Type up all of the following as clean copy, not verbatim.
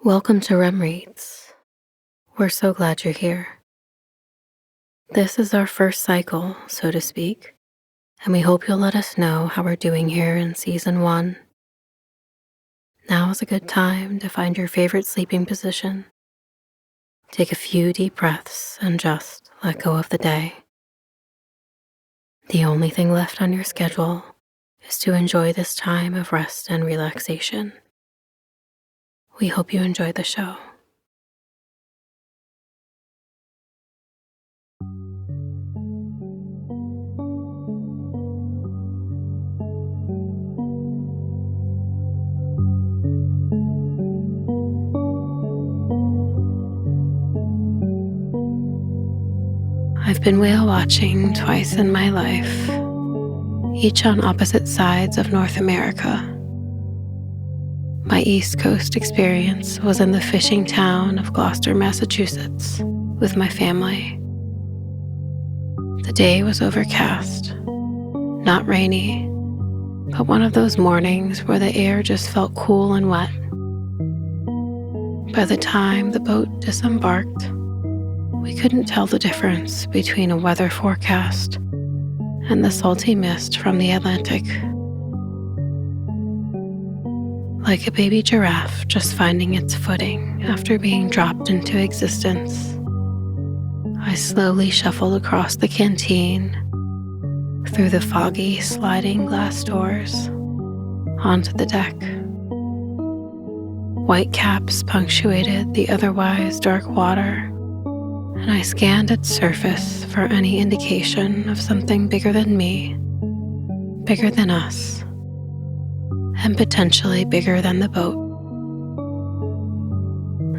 Welcome to Rem Reads. We're so glad you're here. This is our first cycle, so to speak, and we hope you'll let us know how we're doing here in Season 1. Now is a good time to find your favorite sleeping position. Take a few deep breaths and just let go of the day. The only thing left on your schedule is to enjoy this time of rest and relaxation. We hope you enjoy the show. I've been whale watching twice in my life, each on opposite sides of North America. My East Coast experience was in the fishing town of Gloucester, Massachusetts, with my family. The day was overcast, not rainy, but one of those mornings where the air just felt cool and wet. By the time the boat disembarked, we couldn't tell the difference between a weather forecast and the salty mist from the Atlantic. Like a baby giraffe just finding its footing after being dropped into existence, I slowly shuffled across the canteen, through the foggy sliding glass doors, onto the deck. White caps punctuated the otherwise dark water, and I scanned its surface for any indication of something bigger than me, bigger than us, and potentially bigger than the boat.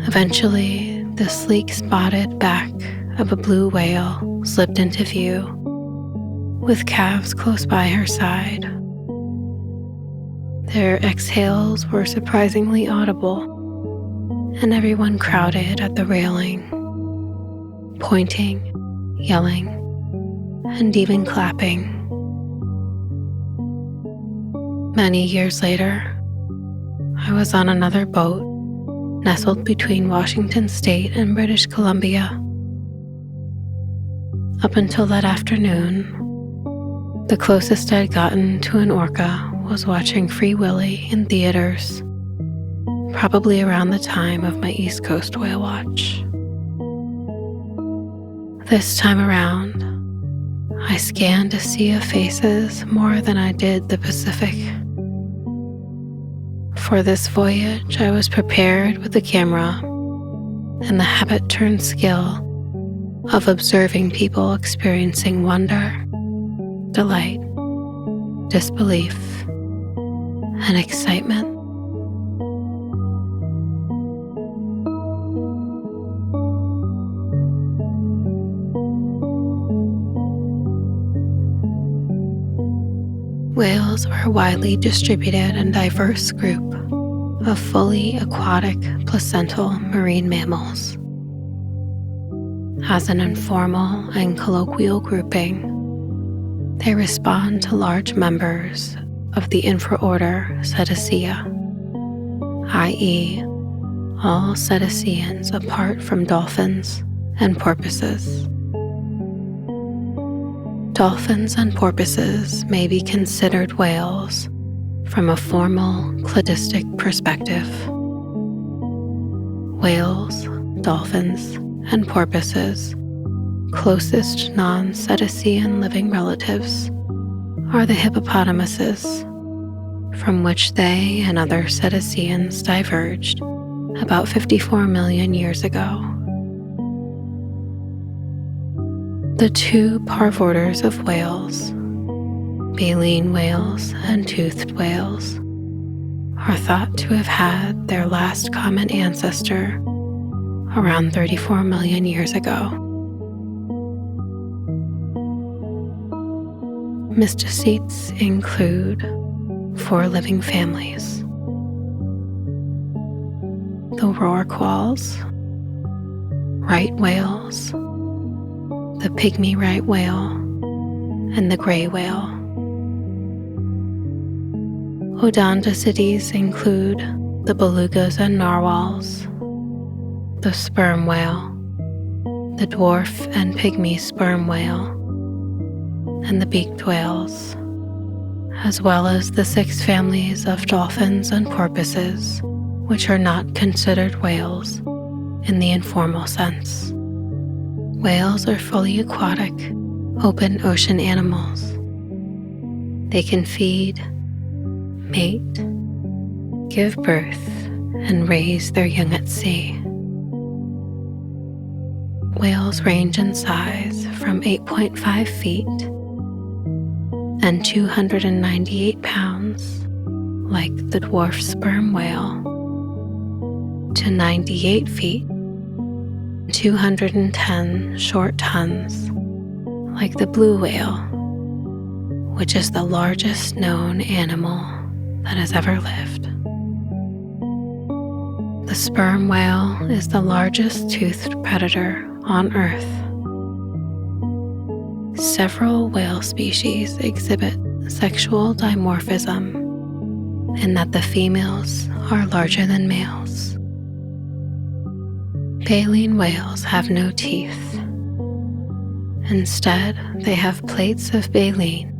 Eventually, the sleek spotted back of a blue whale slipped into view, with calves close by her side. Their exhales were surprisingly audible, and everyone crowded at the railing, pointing, yelling, and even clapping. Many years later, I was on another boat nestled between Washington State and British Columbia. Up until that afternoon, the closest I'd gotten to an orca was watching Free Willy in theaters, probably around the time of my East Coast whale watch. This time around, I scanned a sea of faces more than I did the Pacific. For this voyage, I was prepared with the camera and the habit-turned skill of observing people experiencing wonder, delight, disbelief, and excitement. Whales are a widely distributed and diverse group of fully aquatic placental marine mammals. As an informal and colloquial grouping, they respond to large members of the infraorder Cetacea, i.e., all cetaceans apart from dolphins and porpoises. Dolphins and porpoises may be considered whales from a formal cladistic perspective. Whales, dolphins, and porpoises' closest non-cetacean living relatives are the hippopotamuses, from which they and other cetaceans diverged about 54 million years ago. The two parvorders of whales, baleen whales and toothed whales, are thought to have had their last common ancestor around 34 million years ago. Mysticetes include 4 living families: the rorquals, right whales, the pygmy right whale, and the gray whale. Odontocites include the belugas and narwhals, the sperm whale, the dwarf and pygmy sperm whale, and the beaked whales, as well as the 6 families of dolphins and porpoises, which are not considered whales in the informal sense. Whales are fully aquatic, open ocean animals. They can feed, mate, give birth, and raise their young at sea. Whales range in size from 8.5 feet and 298 pounds, like the dwarf sperm whale, to 98 feet, 210 short tons, like the blue whale, which is the largest known animal that has ever lived. The sperm whale is the largest toothed predator on Earth. Several whale species exhibit sexual dimorphism in that the females are larger than males. Baleen whales have no teeth. Instead, they have plates of baleen,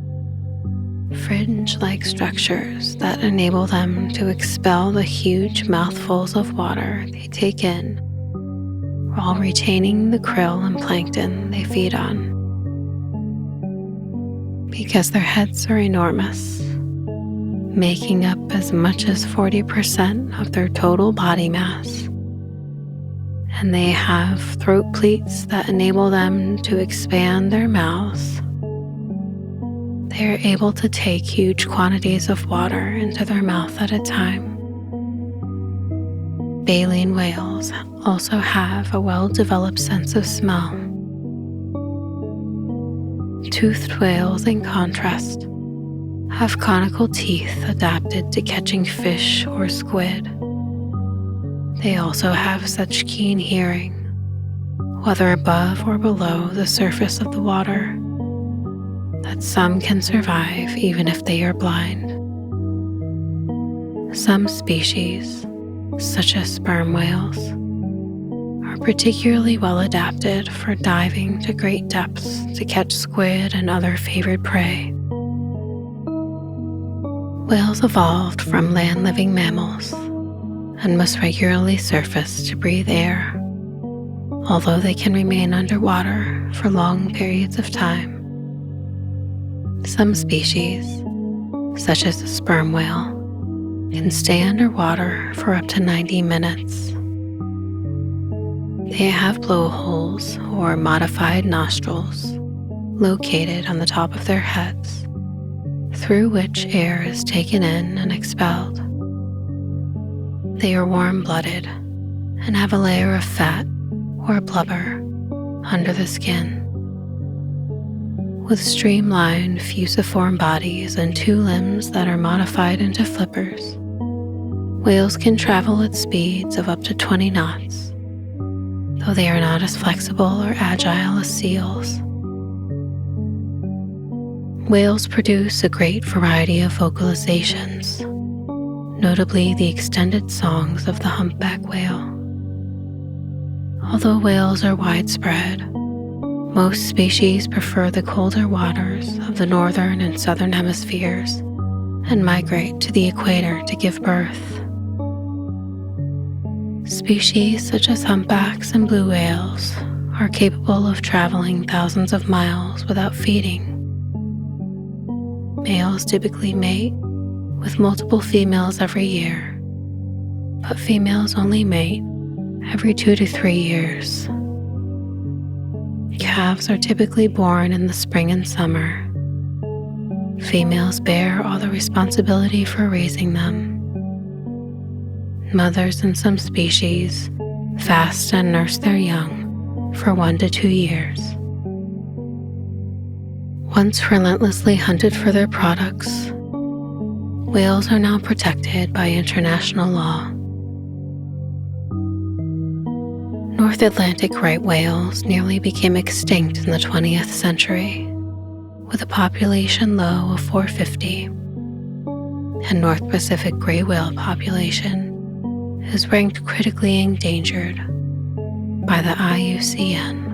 fringe-like structures that enable them to expel the huge mouthfuls of water they take in while retaining the krill and plankton they feed on. Because their heads are enormous, making up as much as 40% of their total body mass, and they have throat pleats that enable them to expand their mouths, they are able to take huge quantities of water into their mouth at a time. Baleen whales also have a well-developed sense of smell. Toothed whales, in contrast, have conical teeth adapted to catching fish or squid. They also have such keen hearing, whether above or below the surface of the water, that some can survive even if they are blind. Some species, such as sperm whales, are particularly well adapted for diving to great depths to catch squid and other favored prey. Whales evolved from land-living mammals and must regularly surface to breathe air, although they can remain underwater for long periods of time. Some species, such as the sperm whale, can stay underwater for up to 90 minutes. They have blowholes or modified nostrils located on the top of their heads, through which air is taken in and expelled. They are warm-blooded and have a layer of fat or blubber under the skin. With streamlined fusiform bodies and 2 limbs that are modified into flippers, whales can travel at speeds of up to 20 knots, though they are not as flexible or agile as seals. Whales produce a great variety of vocalizations, notably the extended songs of the humpback whale. Although whales are widespread, most species prefer the colder waters of the northern and southern hemispheres and migrate to the equator to give birth. Species such as humpbacks and blue whales are capable of traveling thousands of miles without feeding. Males typically mate with multiple females every year, but females only mate every 2 to 3 years. Calves are typically born in the spring and summer. Females bear all the responsibility for raising them. Mothers in some species fast and nurse their young for 1 to 2 years. Once relentlessly hunted for their products, whales are now protected by international law. North Atlantic right whales nearly became extinct in the 20th century, with a population low of 450, and North Pacific gray whale population is ranked critically endangered by the IUCN.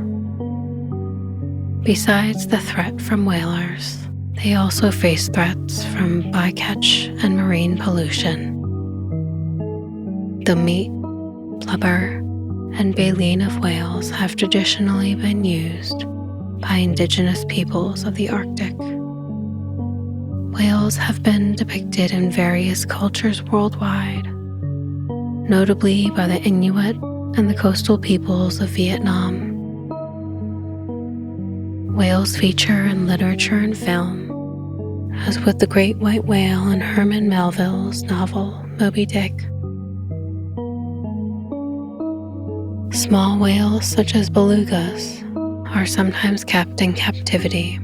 Besides the threat from whalers, they also face threats from bycatch and marine pollution. The meat, blubber, and baleen of whales have traditionally been used by indigenous peoples of the Arctic. Whales have been depicted in various cultures worldwide, notably by the Inuit and the coastal peoples of Vietnam. Whales feature in literature and film, as with the great white whale in Herman Melville's novel Moby Dick. Small whales such as belugas are sometimes kept in captivity,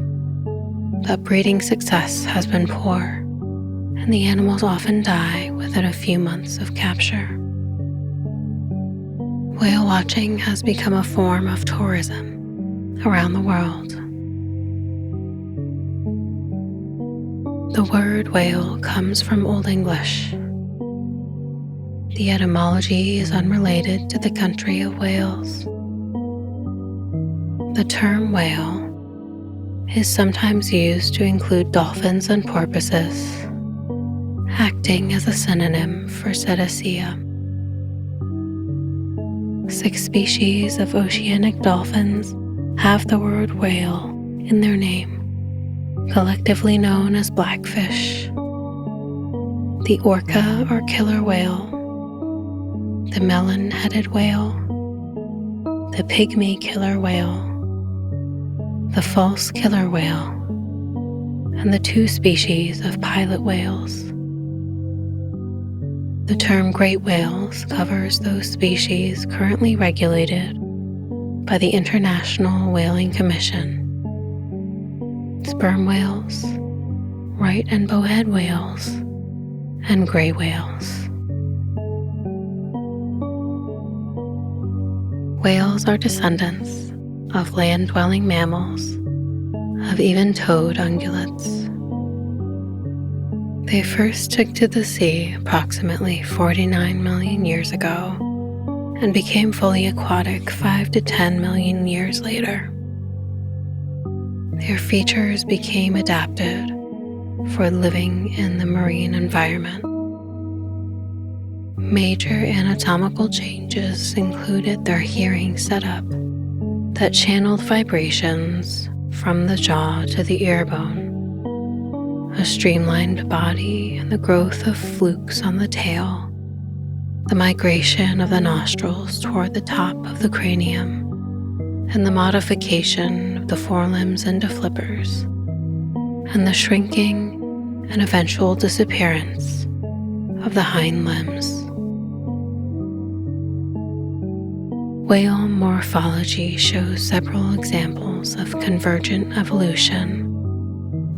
but breeding success has been poor, and the animals often die within a few months of capture. Whale watching has become a form of tourism around the world. The word whale comes from Old English. The etymology is unrelated to the country of Wales. The term whale is sometimes used to include dolphins and porpoises, acting as a synonym for cetacea. 6 species of oceanic dolphins have the word whale in their name, collectively known as blackfish: the orca or killer whale, the melon-headed whale, the pygmy killer whale, the false killer whale, and the 2 species of pilot whales. The term great whales covers those species currently regulated by the International Whaling Commission: sperm whales, right and bowhead whales, and gray whales. Whales are descendants of land-dwelling mammals, of even-toed ungulates. They first took to the sea approximately 49 million years ago and became fully aquatic 5 to 10 million years later. Their features became adapted for living in the marine environment. Major anatomical changes included their hearing setup that channeled vibrations from the jaw to the ear bone, a streamlined body and the growth of flukes on the tail, the migration of the nostrils toward the top of the cranium, and the modification of the forelimbs into flippers, and the shrinking and eventual disappearance of the hind limbs. Whale morphology shows several examples of convergent evolution,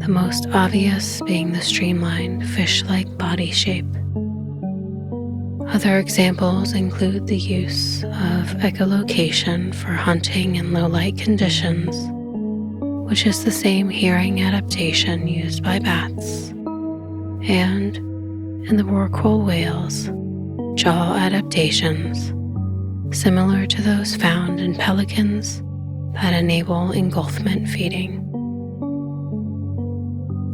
the most obvious being the streamlined fish-like body shape. Other examples include the use of echolocation for hunting in low-light conditions, which is the same hearing adaptation used by bats, and, in the rorqual whales, jaw adaptations, similar to those found in pelicans that enable engulfment feeding.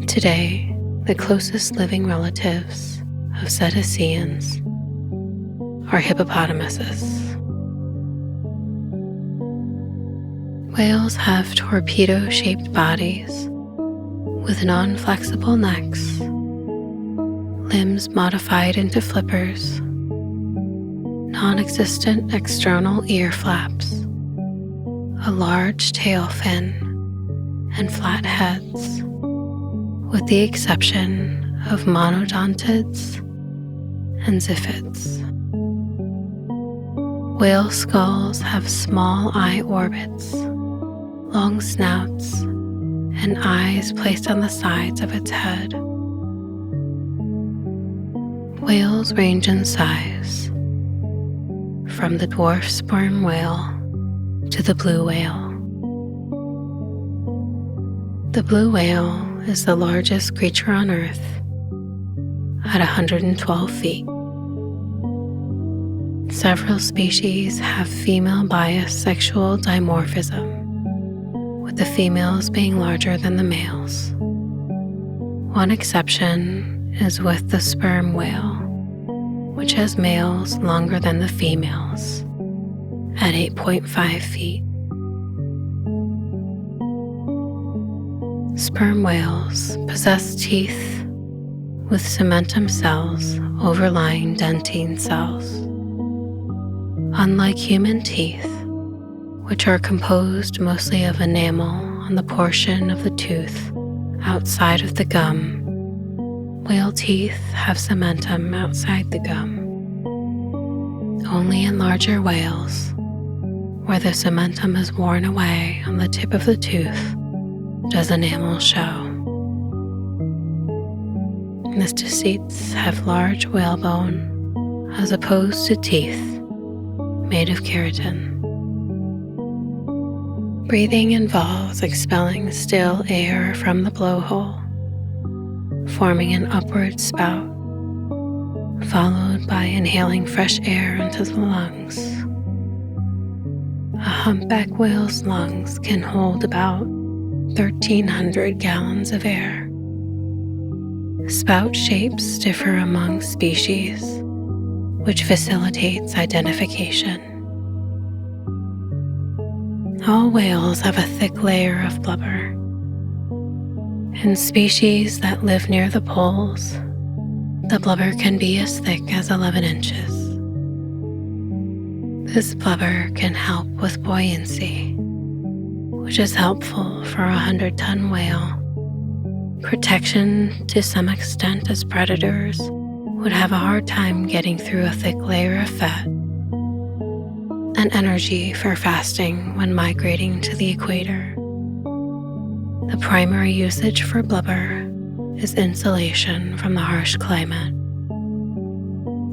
Today, the closest living relatives of cetaceans are hippopotamuses. Whales have torpedo-shaped bodies with non-flexible necks, limbs modified into flippers, non-existent external ear flaps, a large tail fin, and flat heads, with the exception of monodontids and ziphids. Whale skulls have small eye orbits, long snouts, and eyes placed on the sides of its head. Whales range in size, from the dwarf sperm whale to the blue whale. The blue whale is the largest creature on Earth at 112 feet. Several species have female-biased sexual dimorphism, with the females being larger than the males. One exception is with the sperm whale, which has males longer than the females at 8.5 feet. Sperm whales possess teeth with cementum cells overlying dentine cells. Unlike human teeth, which are composed mostly of enamel on the portion of the tooth outside of the gum, whale teeth have cementum outside the gum. Only in larger whales, where the cementum is worn away on the tip of the tooth, does enamel show. Mysticetes have large whalebone as opposed to teeth made of keratin. Breathing involves expelling still air from the blowhole, forming an upward spout, followed by inhaling fresh air into the lungs. A humpback whale's lungs can hold about 1,300 gallons of air. Spout shapes differ among species, which facilitates identification. All whales have a thick layer of blubber. In species that live near the poles, the blubber can be as thick as 11 inches. This blubber can help with buoyancy, which is helpful for a 100-ton whale. Protection to some extent, as predators would have a hard time getting through a thick layer of fat, and energy for fasting when migrating to the equator. The primary usage for blubber is insulation from the harsh climate.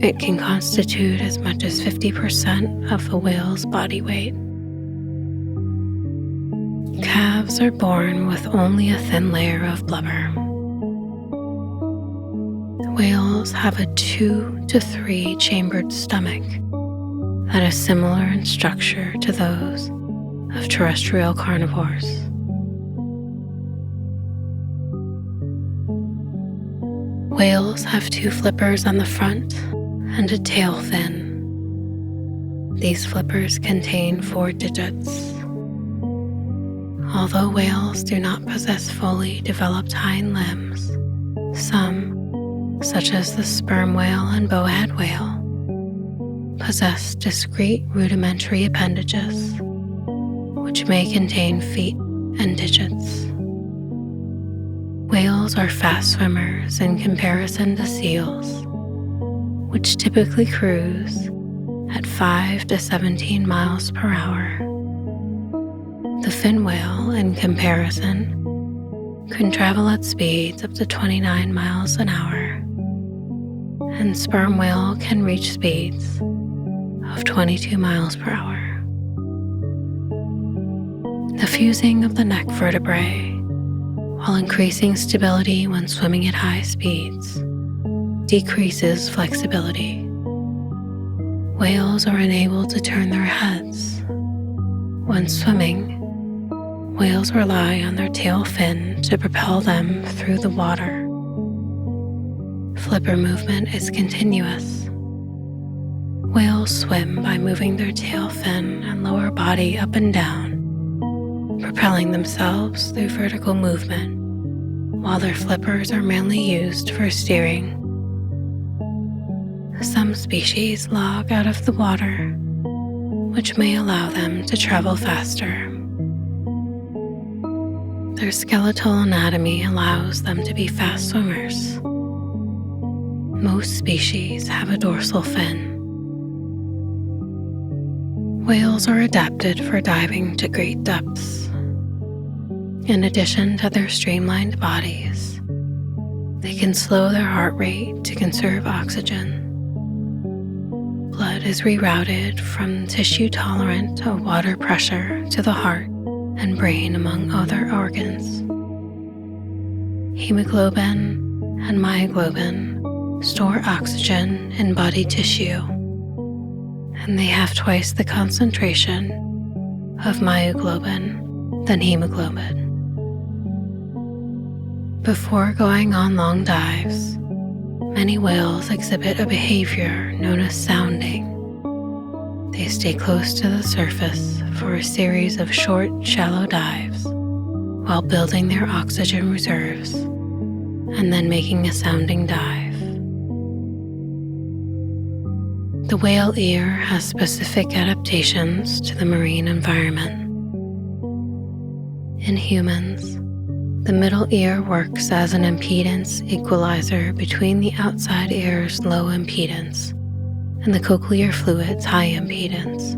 It can constitute as much as 50% of the whale's body weight. Calves are born with only a thin layer of blubber. Whales have a 2 to 3 chambered stomach that is similar in structure to those of terrestrial carnivores. Whales have 2 flippers on the front and a tail fin. These flippers contain 4 digits. Although whales do not possess fully developed hind limbs, some, such as the sperm whale and bowhead whale, possess discrete rudimentary appendages, which may contain feet and digits. Whales are fast swimmers in comparison to seals, which typically cruise at 5 to 17 miles per hour. The fin whale, in comparison, can travel at speeds up to 29 miles an hour, and sperm whale can reach speeds of 22 miles per hour. The fusing of the neck vertebrae, while increasing stability when swimming at high speeds, decreases flexibility. Whales are unable to turn their heads. When swimming, whales rely on their tail fin to propel them through the water. Flipper movement is continuous. Whales swim by moving their tail fin and lower body up and down, propelling themselves through vertical movement, while their flippers are mainly used for steering. Some species log out of the water, which may allow them to travel faster. Their skeletal anatomy allows them to be fast swimmers. Most species have a dorsal fin. Whales are adapted for diving to great depths. In addition to their streamlined bodies, they can slow their heart rate to conserve oxygen. Blood is rerouted from tissue tolerant of water pressure to the heart and brain, among other organs. Hemoglobin and myoglobin store oxygen in body tissue, and they have twice the concentration of myoglobin than hemoglobin. Before going on long dives, many whales exhibit a behavior known as sounding. They stay close to the surface for a series of short, shallow dives while building their oxygen reserves and then making a sounding dive. The whale ear has specific adaptations to the marine environment. In humans, the middle ear works as an impedance equalizer between the outside ear's low impedance and the cochlear fluid's high impedance.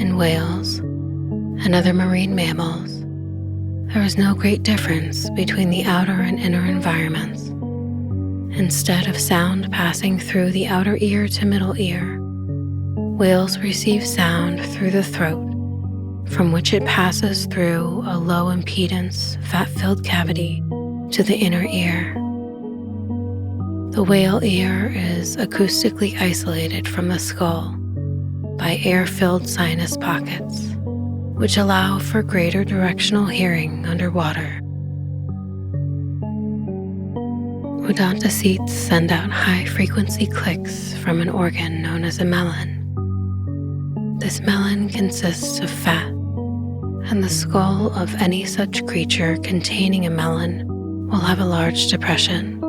In whales and other marine mammals, there is no great difference between the outer and inner environments. Instead of sound passing through the outer ear to middle ear, whales receive sound through the throat, from which it passes through a low impedance fat-filled cavity to the inner ear. The whale ear is acoustically isolated from the skull by air-filled sinus pockets, which allow for greater directional hearing underwater. Odontocetes send out high-frequency clicks from an organ known as a melon. This melon consists of fat, and the skull of any such creature containing a melon will have a large depression.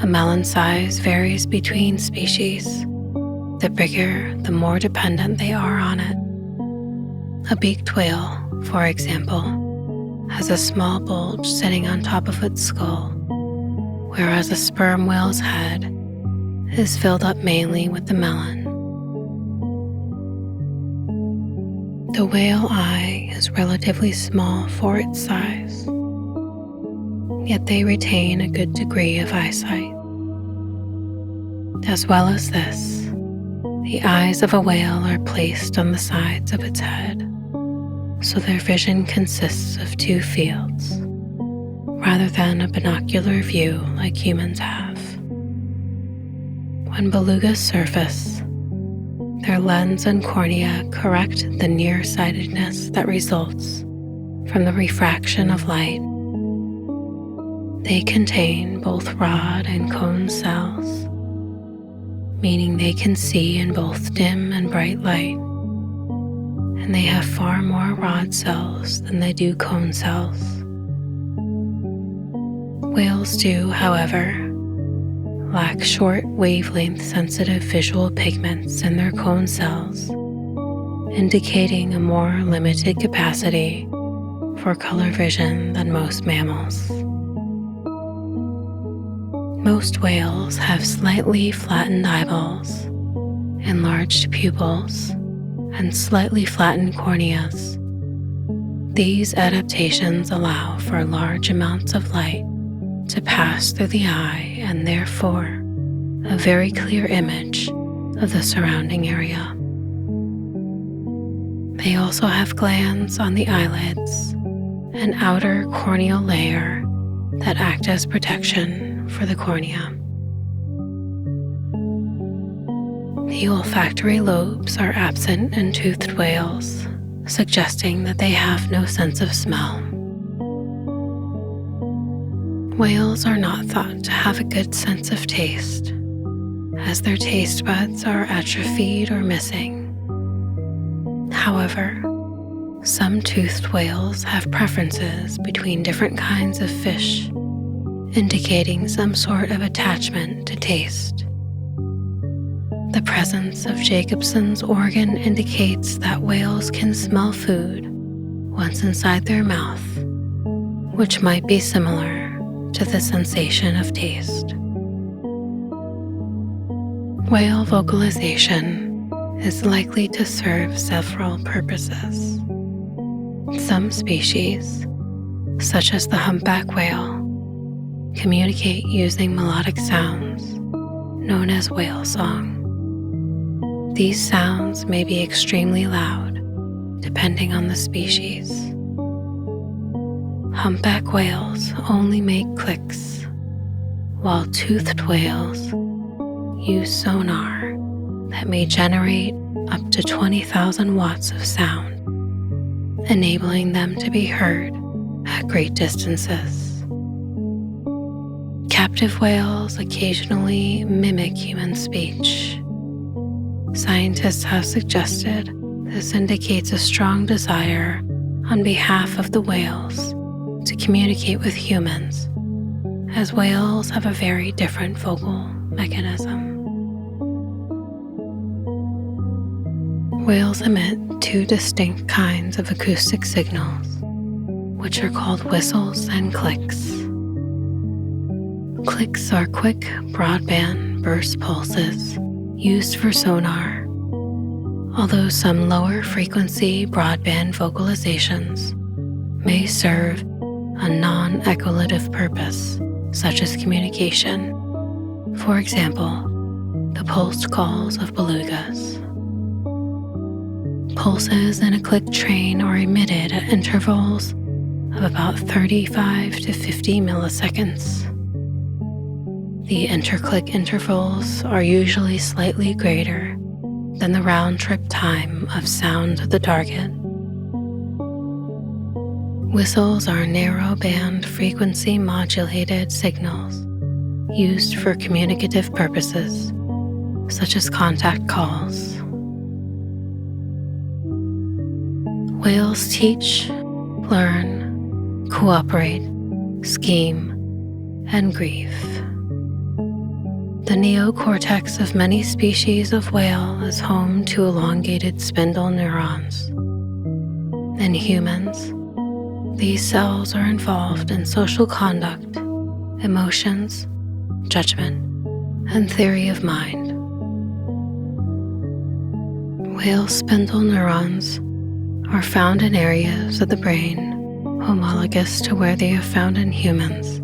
A melon size varies between species. The bigger, the more dependent they are on it. A beaked whale, for example, has a small bulge sitting on top of its skull, whereas a sperm whale's head is filled up mainly with the melon. The whale eye is relatively small for its size, yet they retain a good degree of eyesight. As well as this, the eyes of a whale are placed on the sides of its head, so their vision consists of two fields, rather than a binocular view like humans have. When belugas surface, their lens and cornea correct the nearsightedness that results from the refraction of light. They contain both rod and cone cells, meaning they can see in both dim and bright light, and they have far more rod cells than they do cone cells. Whales do, however, lack short wavelength sensitive visual pigments in their cone cells, indicating a more limited capacity for color vision than most mammals. Most whales have slightly flattened eyeballs, enlarged pupils, and slightly flattened corneas. These adaptations allow for large amounts of light to pass through the eye and therefore a very clear image of the surrounding area. They also have glands on the eyelids, an outer corneal layer that act as protection for the cornea. The olfactory lobes are absent in toothed whales, suggesting that they have no sense of smell. Whales are not thought to have a good sense of taste, as their taste buds are atrophied or missing. However, some toothed whales have preferences between different kinds of fish, indicating some sort of attachment to taste. The presence of Jacobson's organ indicates that whales can smell food once inside their mouth, which might be similar to the sensation of taste. Whale vocalization is likely to serve several purposes. Some species, such as the humpback whale, communicate using melodic sounds known as whale song. These sounds may be extremely loud, depending on the species. Humpback whales only make clicks, while toothed whales use sonar that may generate up to 20,000 watts of sound, enabling them to be heard at great distances. Captive whales occasionally mimic human speech. Scientists have suggested this indicates a strong desire on behalf of the whales to communicate with humans, as whales have a very different vocal mechanism. Whales emit two distinct kinds of acoustic signals, which are called whistles and clicks. Clicks are quick broadband burst pulses used for sonar, although some lower frequency broadband vocalizations may serve a non-echolative purpose, such as communication. For example, the pulsed calls of belugas. Pulses in a click train are emitted at intervals of about 35 to 50 milliseconds. The interclick intervals are usually slightly greater than the round-trip time of sound to the target. Whistles are narrow-band frequency modulated signals used for communicative purposes, such as contact calls. Whales teach, learn, cooperate, scheme, and grieve. The neocortex of many species of whale is home to elongated spindle neurons. In humans, these cells are involved in social conduct, emotions, judgment, and theory of mind. Whale spindle neurons are found in areas of the brain homologous to where they are found in humans,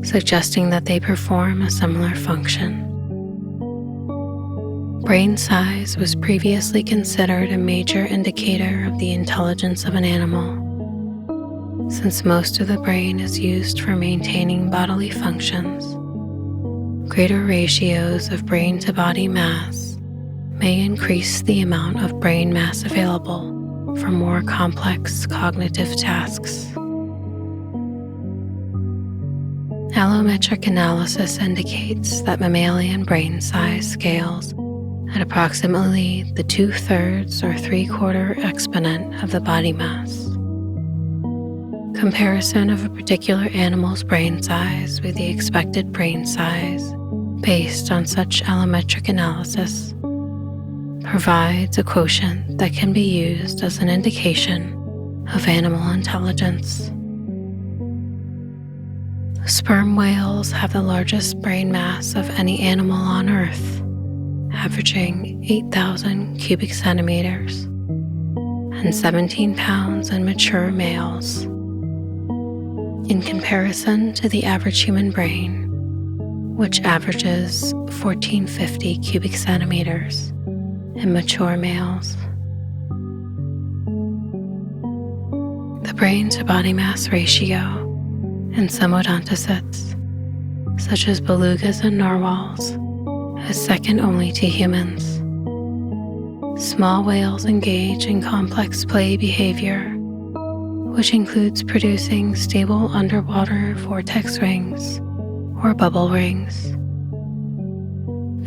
suggesting that they perform a similar function. Brain size was previously considered a major indicator of the intelligence of an animal, since most of the brain is used for maintaining bodily functions. Greater ratios of brain to body mass may increase the amount of brain mass available for more complex cognitive tasks. Allometric analysis indicates that mammalian brain size scales at approximately the 2/3 or 3/4 exponent of the body mass. Comparison of a particular animal's brain size with the expected brain size based on such allometric analysis provides a quotient that can be used as an indication of animal intelligence. Sperm whales have the largest brain mass of any animal on Earth, averaging 8,000 cubic centimeters and 17 pounds in mature males. In comparison to the average human brain, which averages 1,450 cubic centimeters in mature males. The brain to body mass ratio in some odontocetes, such as belugas and narwhals, is second only to humans. Small whales engage in complex play behavior, which includes producing stable underwater vortex rings or bubble rings.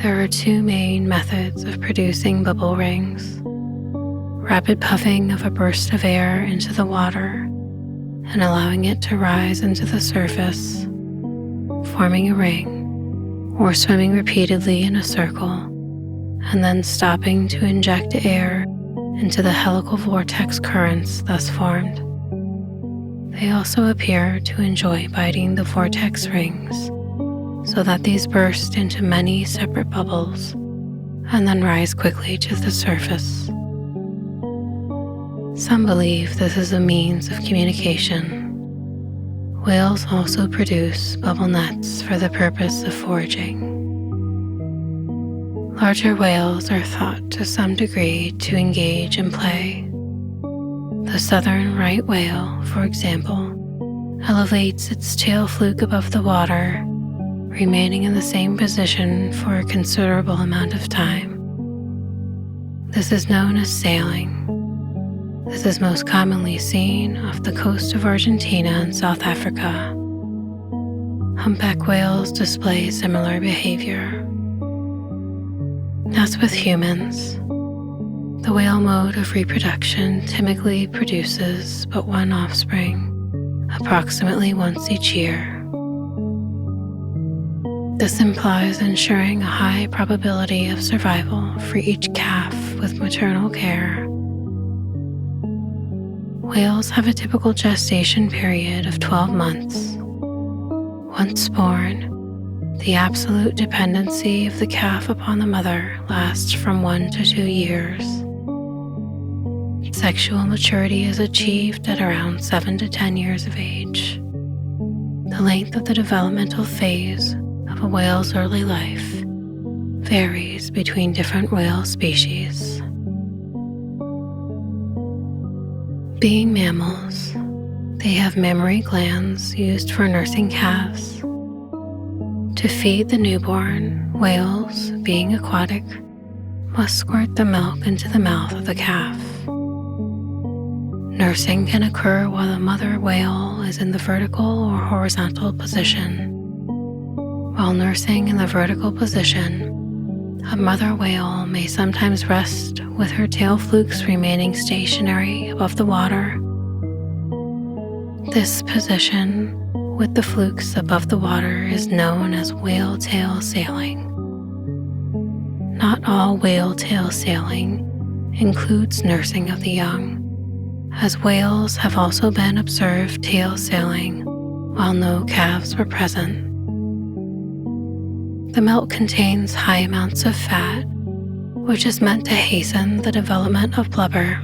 There are two main methods of producing bubble rings: rapid puffing of a burst of air into the water and allowing it to rise into the surface, forming a ring, or swimming repeatedly in a circle and then stopping to inject air into the helical vortex currents thus formed. They also appear to enjoy biting the vortex rings, so that these burst into many separate bubbles and then rise quickly to the surface. Some believe this is a means of communication. Whales also produce bubble nets for the purpose of foraging. Larger whales are thought to some degree to engage in play. The southern right whale, for example, elevates its tail fluke above the water, remaining in the same position for a considerable amount of time, This is known as sailing. This is most commonly seen off the coast of Argentina and South Africa. Humpback whales display similar behavior. As with humans, the whale mode of reproduction typically produces but one offspring approximately once each year. This implies ensuring a high probability of survival for each calf with maternal care. Whales have a typical gestation period of 12 months. Once born, the absolute dependency of the calf upon the mother lasts from 1 to 2 years. Sexual maturity is achieved at around 7 to 10 years of age. The length of the developmental phase of a whale's early life varies between different whale species. Being mammals, they have mammary glands used for nursing calves. To feed the newborn, whales, being aquatic, must squirt the milk into the mouth of the calf. Nursing can occur while the mother whale is in the vertical or horizontal position. While nursing in the vertical position, a mother whale may sometimes rest with her tail flukes remaining stationary above the water. This position with the flukes above the water is known as whale tail sailing. Not all whale tail sailing includes nursing of the young, as whales have also been observed tail sailing while no calves were present. The milk contains high amounts of fat, which is meant to hasten the development of blubber.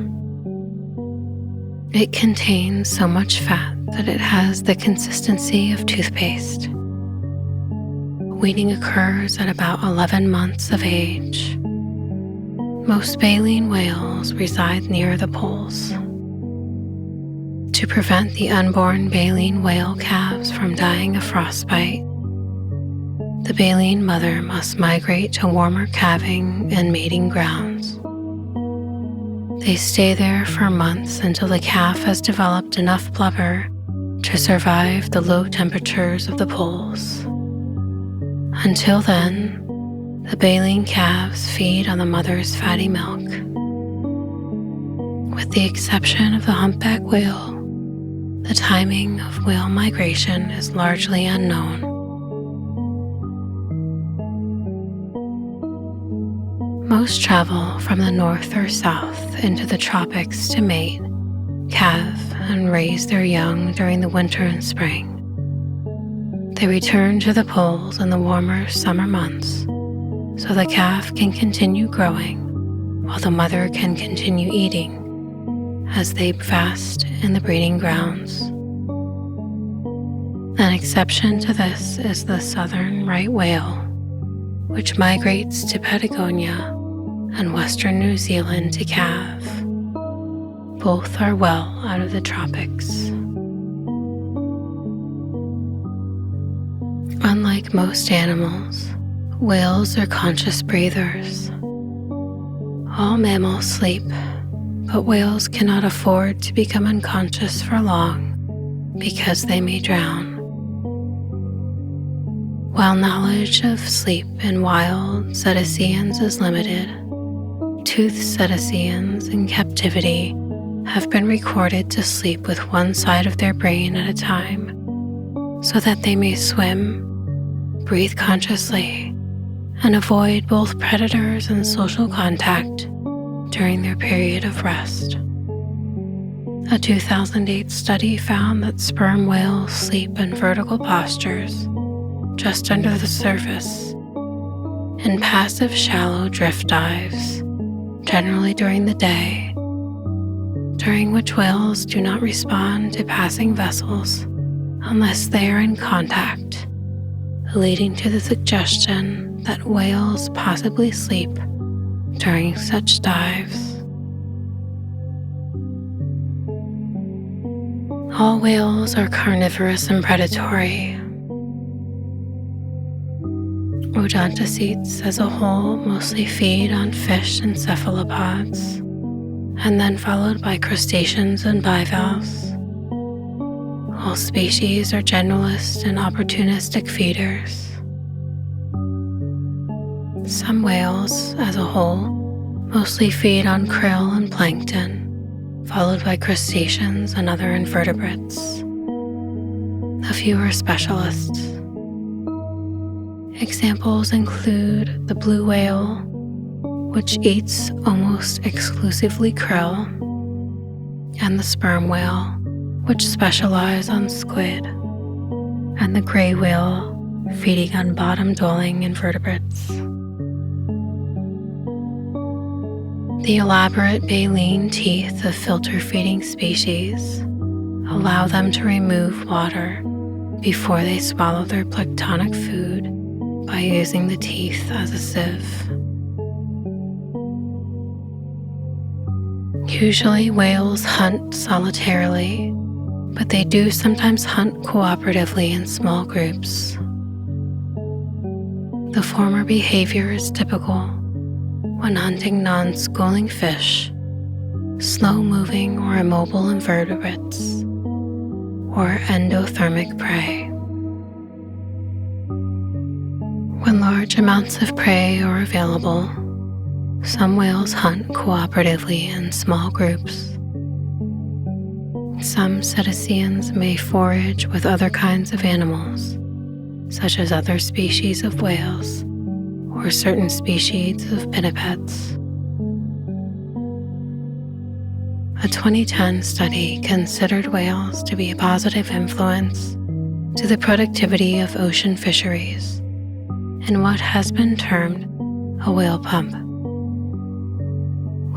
It contains so much fat that it has the consistency of toothpaste. Weaning occurs at about 11 months of age. Most baleen whales reside near the poles. To prevent the unborn baleen whale calves from dying of frostbite, the baleen mother must migrate to warmer calving and mating grounds. They stay there for months until the calf has developed enough blubber to survive the low temperatures of the poles. Until then, the baleen calves feed on the mother's fatty milk. With the exception of the humpback whale, the timing of whale migration is largely unknown. Most travel from the north or south into the tropics to mate, calve, and raise their young during the winter and spring. They return to the poles in the warmer summer months, so the calf can continue growing while the mother can continue eating as they fast in the breeding grounds. An exception to this is the southern right whale, which migrates to Patagonia and western New Zealand to calve. Both are well out of the tropics. Unlike most animals, whales are conscious breathers. All mammals sleep, but whales cannot afford to become unconscious for long because they may drown. While knowledge of sleep in wild cetaceans is limited, toothed cetaceans in captivity have been recorded to sleep with one side of their brain at a time, so that they may swim, breathe consciously, and avoid both predators and social contact during their period of rest. A 2008 study found that sperm whales sleep in vertical postures just under the surface in passive shallow drift dives, generally during the day, during which whales do not respond to passing vessels unless they are in contact, leading to the suggestion that whales possibly sleep during such dives. All whales are carnivorous and predatory. Odontocetes as a whole mostly feed on fish and cephalopods, and then followed by crustaceans and bivalves. All species are generalist and opportunistic feeders. Some whales, as a whole, mostly feed on krill and plankton, followed by crustaceans and other invertebrates. A few are specialists. Examples include the blue whale, which eats almost exclusively krill, and the sperm whale, which specialize on squid, and the gray whale, feeding on bottom-dwelling invertebrates. The elaborate baleen teeth of filter-feeding species allow them to remove water before they swallow their planktonic food by using the teeth as a sieve. Usually whales hunt solitarily, but they do sometimes hunt cooperatively in small groups. The former behavior is typical when hunting non-schooling fish, slow-moving or immobile invertebrates, or endothermic prey. When large amounts of prey are available, some whales hunt cooperatively in small groups. Some cetaceans may forage with other kinds of animals, such as other species of whales or certain species of pinnipeds. A 2010 study considered whales to be a positive influence to the productivity of ocean fisheries in what has been termed a whale pump.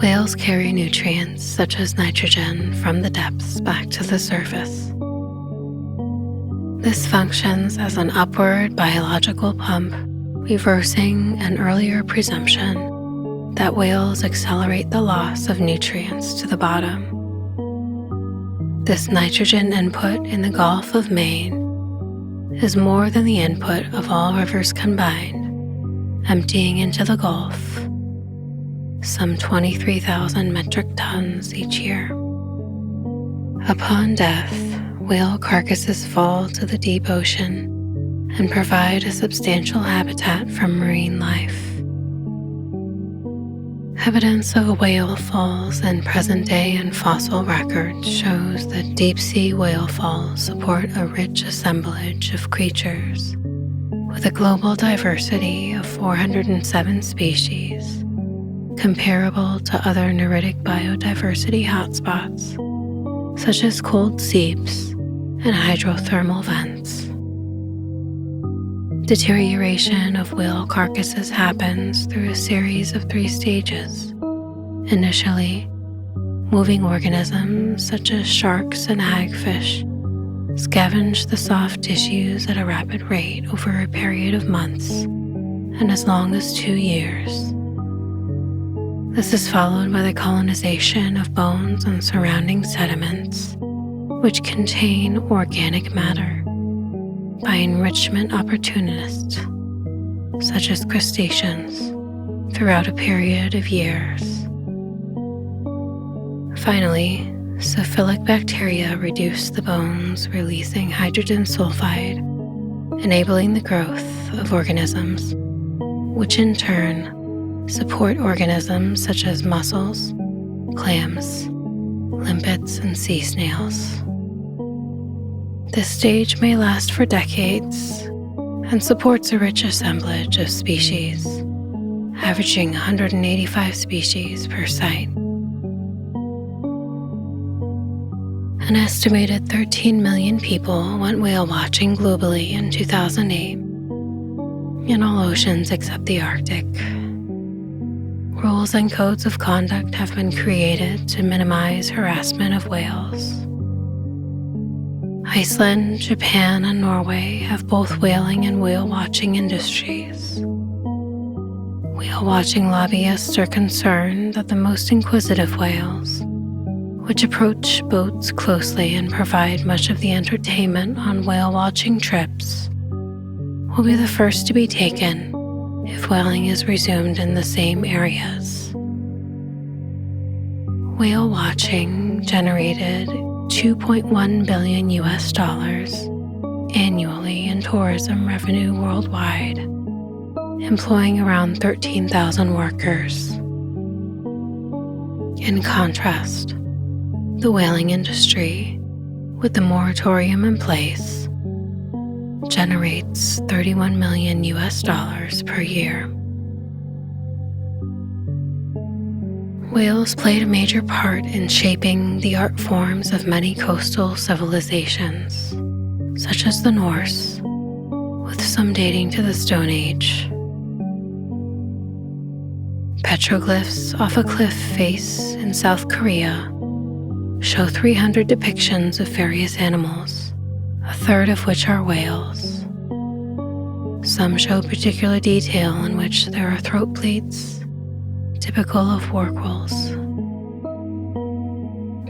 Whales carry nutrients such as nitrogen from the depths back to the surface. This functions as an upward biological pump, reversing an earlier presumption that whales accelerate the loss of nutrients to the bottom. This nitrogen input in the Gulf of Maine is more than the input of all rivers combined, emptying into the Gulf some 23,000 metric tons each year. Upon death, whale carcasses fall to the deep ocean and provide a substantial habitat for marine life. Evidence of whale falls in present-day and fossil records shows that deep-sea whale falls support a rich assemblage of creatures with a global diversity of 407 species, comparable to other neritic biodiversity hotspots, such as cold seeps and hydrothermal vents. Deterioration of whale carcasses happens through a series of 3 stages. Initially, moving organisms such as sharks and hagfish scavenge the soft tissues at a rapid rate over a period of months and as long as 2 years. This is followed by the colonization of bones and surrounding sediments, which contain organic matter, by enrichment opportunists, such as crustaceans, throughout a period of years. Finally, Sophilic bacteria reduce the bones, releasing hydrogen sulfide, enabling the growth of organisms, which in turn support organisms such as mussels, clams, limpets, and sea snails. This stage may last for decades and supports a rich assemblage of species, averaging 185 species per site. An estimated 13 million people went whale watching globally in 2008, in all oceans except the Arctic. Rules and codes of conduct have been created to minimize harassment of whales. Iceland, Japan, and Norway have both whaling and whale watching industries. Whale watching lobbyists are concerned that the most inquisitive whales, which approach boats closely and provide much of the entertainment on whale watching trips, will be the first to be taken if whaling is resumed in the same areas. Whale watching generated $2.1 billion annually in tourism revenue worldwide, employing around 13,000 workers. In contrast, the whaling industry, with the moratorium in place, generates $31 million per year. Whales played a major part in shaping the art forms of many coastal civilizations, such as the Norse, with some dating to the Stone Age. Petroglyphs off a cliff face in South Korea show 300 depictions of various animals, a third of which are whales. Some show particular detail in which there are throat pleats, typical of rorquals.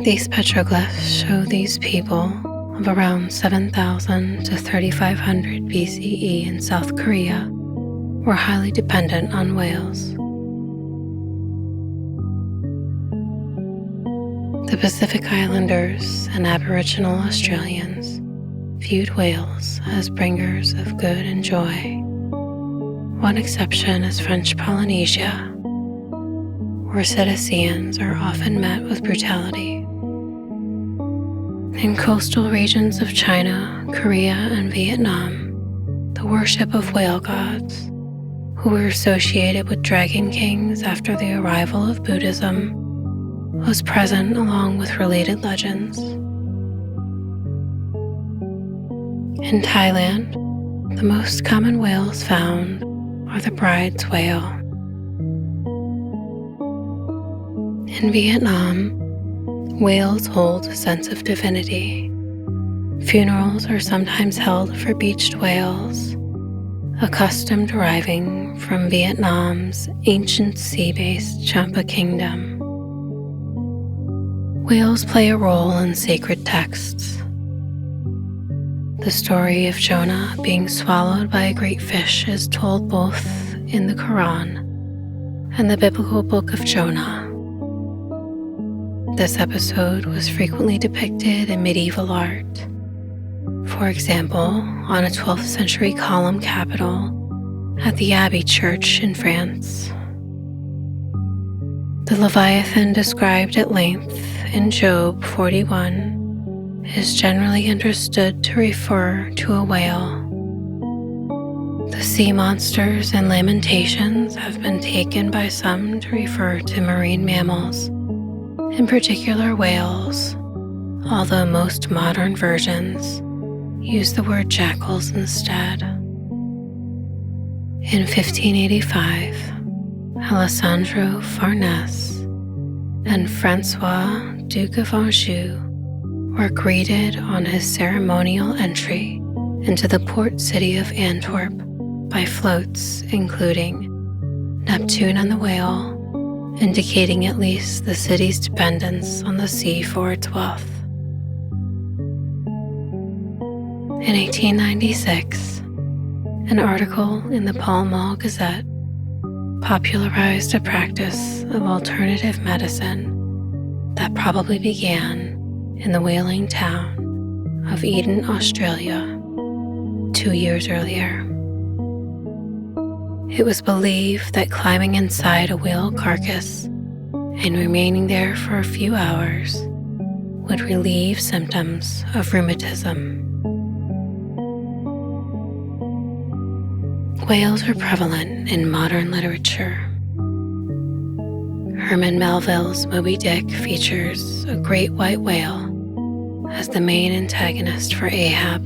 These petroglyphs show these people of around 7,000 to 3,500 BCE in South Korea were highly dependent on whales. The Pacific Islanders and Aboriginal Australians viewed whales as bringers of good and joy. One exception is French Polynesia, where cetaceans are often met with brutality. In coastal regions of China, Korea, and Vietnam, the worship of whale gods, who were associated with dragon kings after the arrival of Buddhism, was present along with related legends. In Thailand, the most common whales found are the bride's whale. In Vietnam, whales hold a sense of divinity. Funerals are sometimes held for beached whales, a custom deriving from Vietnam's ancient sea-based Champa kingdom. Whales play a role in sacred texts. The story of Jonah being swallowed by a great fish is told both in the Quran and the biblical book of Jonah. This episode was frequently depicted in medieval art. For example, on a 12th century column capital at the Abbey Church in France. The Leviathan described at length in Job 41 is generally understood to refer to a whale. The sea monsters in Lamentations have been taken by some to refer to marine mammals, in particular whales, although most modern versions use the word jackals instead. In 1585, Alessandro Farnese and Francois, Duke of Anjou, were greeted on his ceremonial entry into the port city of Antwerp by floats including Neptune and the Whale, indicating at least the city's dependence on the sea for its wealth. In 1896, an article in the Pall Mall Gazette popularized a practice of alternative medicine that probably began in the whaling town of Eden, Australia, 2 years earlier. It was believed that climbing inside a whale carcass and remaining there for a few hours would relieve symptoms of rheumatism. Whales are prevalent in modern literature. Herman Melville's Moby Dick features a great white whale as the main antagonist for Ahab.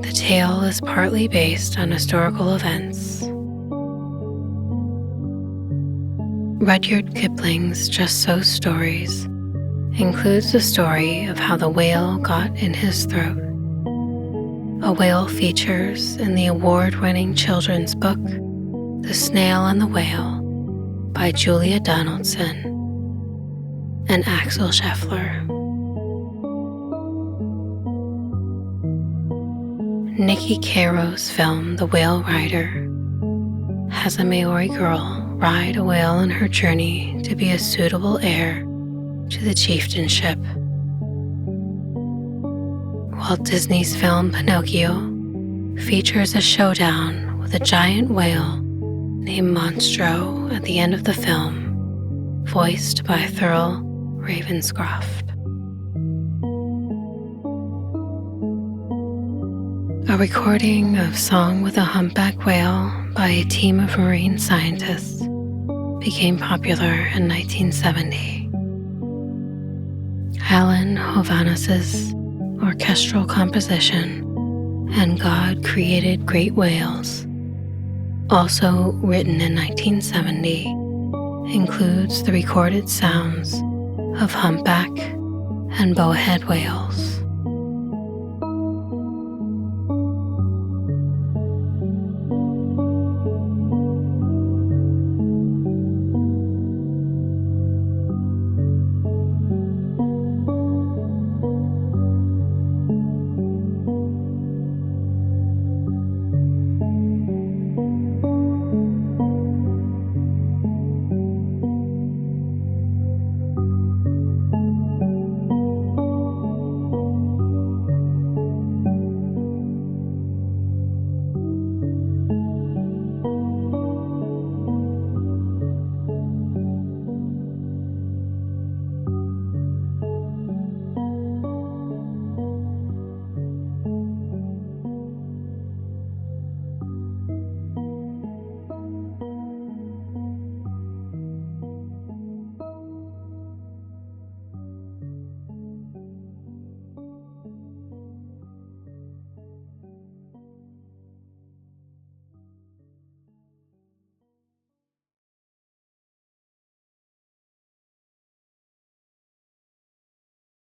The tale is partly based on historical events. Rudyard Kipling's Just So stories includes the story of how the whale got in his throat. A whale features in the award-winning children's book, The Snail and the Whale, by Julia Donaldson and Axel Scheffler. Nicky Caro's film The Whale Rider has a Maori girl ride a whale on her journey to be a suitable heir to the chieftainship. Walt Disney's film Pinocchio features a showdown with a giant whale named Monstro at the end of the film, voiced by Thurl Ravenscroft. A recording of Song with a Humpback Whale by a team of marine scientists became popular in 1970. Alan Hovhannis's orchestral composition, And God Created Great Whales, also written in 1970, includes the recorded sounds of humpback and bowhead whales.